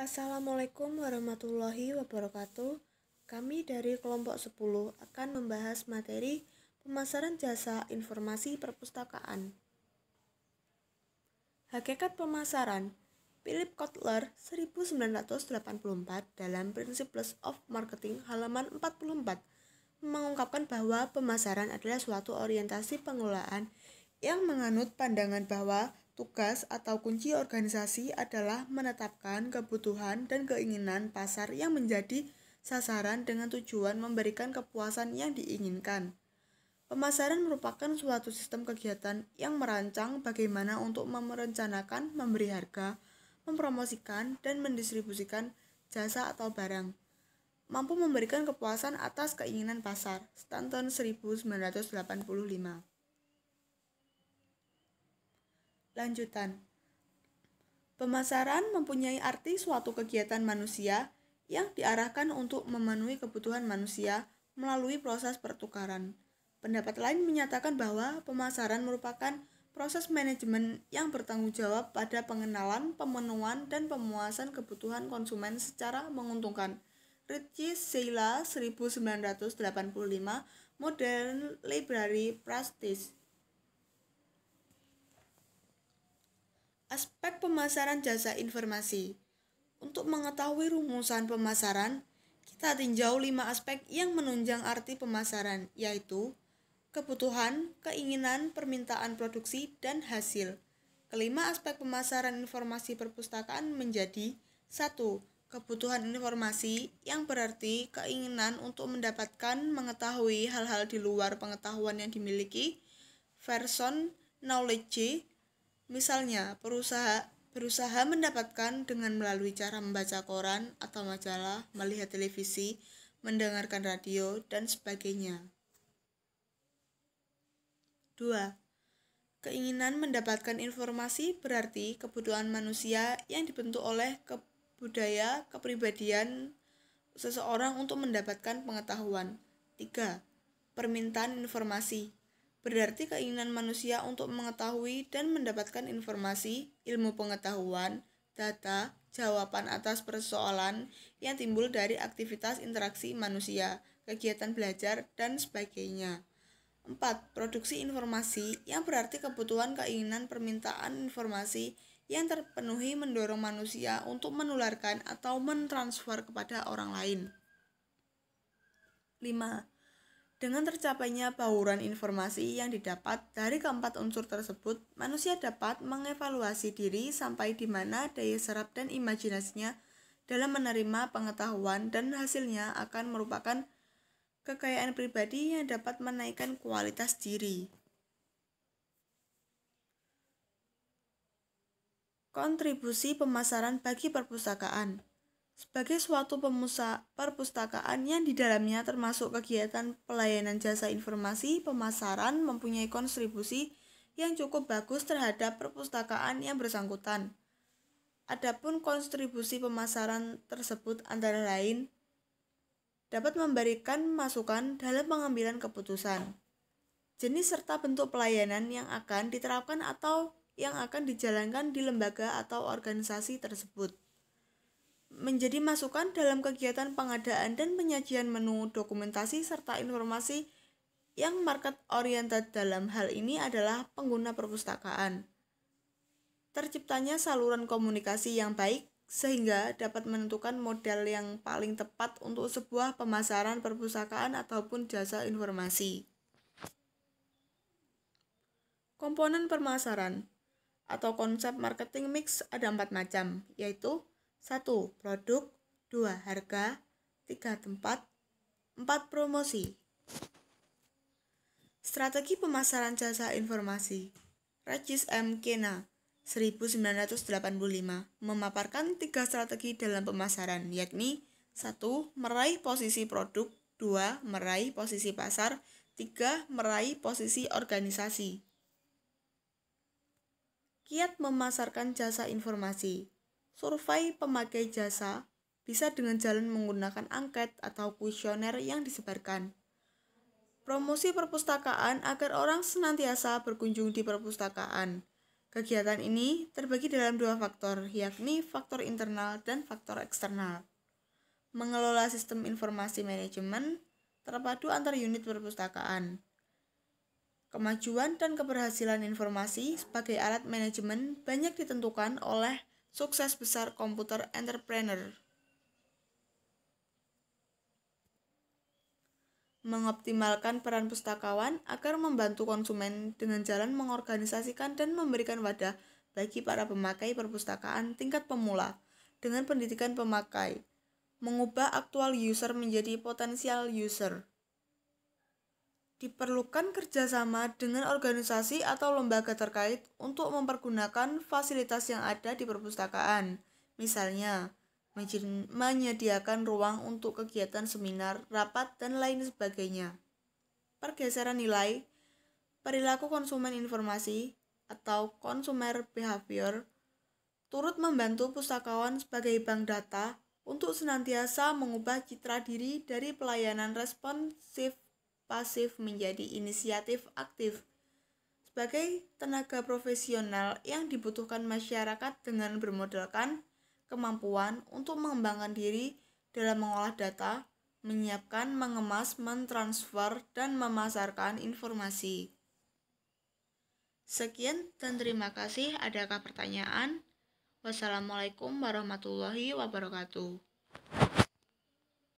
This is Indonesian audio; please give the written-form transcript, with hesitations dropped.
Assalamualaikum warahmatullahi wabarakatuh. Kami dari kelompok 10 akan membahas materi pemasaran jasa informasi perpustakaan. Hakikat pemasaran. Philip Kotler 1984 dalam Principles of Marketing halaman 44 mengungkapkan bahwa pemasaran adalah suatu orientasi pengelolaan yang menganut pandangan bahwa tugas atau kunci organisasi adalah menetapkan kebutuhan dan keinginan pasar yang menjadi sasaran dengan tujuan memberikan kepuasan yang diinginkan. Pemasaran merupakan suatu sistem kegiatan yang merancang bagaimana untuk merencanakan, memberi harga, mempromosikan, dan mendistribusikan jasa atau barang, mampu memberikan kepuasan atas keinginan pasar. Stanton 1985. Lanjutan. Pemasaran mempunyai arti suatu kegiatan manusia yang diarahkan untuk memenuhi kebutuhan manusia melalui proses pertukaran. Pendapat lain menyatakan bahwa pemasaran merupakan proses manajemen yang bertanggung jawab pada pengenalan, pemenuhan, dan pemuasan kebutuhan konsumen secara menguntungkan. Ritchie Sheila 1985, Modern Library Practice. Aspek pemasaran jasa informasi. Untuk mengetahui rumusan pemasaran, kita tinjau 5 aspek yang menunjang arti pemasaran, yaitu kebutuhan, keinginan, permintaan produksi, dan hasil. Kelima aspek pemasaran informasi perpustakaan menjadi 1. Kebutuhan informasi, yang berarti keinginan untuk mendapatkan mengetahui hal-hal di luar pengetahuan yang dimiliki. Person knowledge, misalnya berusaha mendapatkan dengan melalui cara membaca koran atau majalah, melihat televisi, mendengarkan radio, dan sebagainya. 2. Keinginan mendapatkan informasi berarti kebutuhan manusia yang dibentuk oleh budaya kepribadian seseorang untuk mendapatkan pengetahuan. 3. Permintaan informasi berarti keinginan manusia untuk mengetahui dan mendapatkan informasi, ilmu pengetahuan, data, jawaban atas persoalan yang timbul dari aktivitas interaksi manusia, kegiatan belajar, dan sebagainya. 4. Produksi informasi, yang berarti kebutuhan, keinginan, permintaan informasi yang terpenuhi mendorong manusia untuk menularkan atau mentransfer kepada orang lain. 5. Dengan tercapainya bauran informasi yang didapat dari keempat unsur tersebut, manusia dapat mengevaluasi diri sampai di mana daya serap dan imajinasinya dalam menerima pengetahuan, dan hasilnya akan merupakan kekayaan pribadi yang dapat menaikkan kualitas diri. Kontribusi pemasaran bagi perpustakaan. Sebagai suatu perpustakaan yang di dalamnya termasuk kegiatan pelayanan jasa informasi, pemasaran mempunyai kontribusi yang cukup bagus terhadap perpustakaan yang bersangkutan. Adapun kontribusi pemasaran tersebut antara lain dapat memberikan masukan dalam pengambilan keputusan, jenis serta bentuk pelayanan yang akan diterapkan atau yang akan dijalankan di lembaga atau organisasi tersebut, menjadi masukan dalam kegiatan pengadaan dan penyajian menu, dokumentasi, serta informasi yang market oriented. Dalam hal ini adalah pengguna perpustakaan. Terciptanya saluran komunikasi yang baik sehingga dapat menentukan model yang paling tepat untuk sebuah pemasaran perpustakaan ataupun jasa informasi. Komponen pemasaran atau konsep marketing mix ada 4 macam, yaitu 1. Produk, 2. Harga, 3. Tempat, 4. Promosi. Strategi pemasaran jasa informasi. Regis M. Kena 1985 memaparkan 3 strategi dalam pemasaran, yakni 1. Meraih posisi produk, 2. Meraih posisi pasar, 3. Meraih posisi organisasi. Kiat memasarkan jasa informasi. Survei pemakai jasa bisa dengan jalan menggunakan angket atau kuesioner yang disebarkan. Promosi perpustakaan agar orang senantiasa berkunjung di perpustakaan. Kegiatan ini terbagi dalam dua faktor, yakni faktor internal dan faktor eksternal. Mengelola sistem informasi manajemen terpadu antar unit perpustakaan. Kemajuan dan keberhasilan informasi sebagai alat manajemen banyak ditentukan oleh sukses besar komputer entrepreneur. Mengoptimalkan peran pustakawan agar membantu konsumen dengan jalan mengorganisasikan dan memberikan wadah bagi para pemakai perpustakaan tingkat pemula dengan pendidikan pemakai, mengubah aktual user menjadi potensial user. Diperlukan kerjasama dengan organisasi atau lembaga terkait untuk mempergunakan fasilitas yang ada di perpustakaan, misalnya menyediakan ruang untuk kegiatan seminar, rapat, dan lain sebagainya. Pergeseran nilai, perilaku konsumen informasi, atau consumer behavior, turut membantu pustakawan sebagai bank data untuk senantiasa mengubah citra diri dari pelayanan responsif pasif menjadi inisiatif aktif. Sebagai tenaga profesional yang dibutuhkan masyarakat dengan bermodalkan kemampuan untuk mengembangkan diri dalam mengolah data, menyiapkan, mengemas, mentransfer, dan memasarkan informasi. Sekian dan terima kasih. Adakah pertanyaan? Wassalamualaikum warahmatullahi wabarakatuh.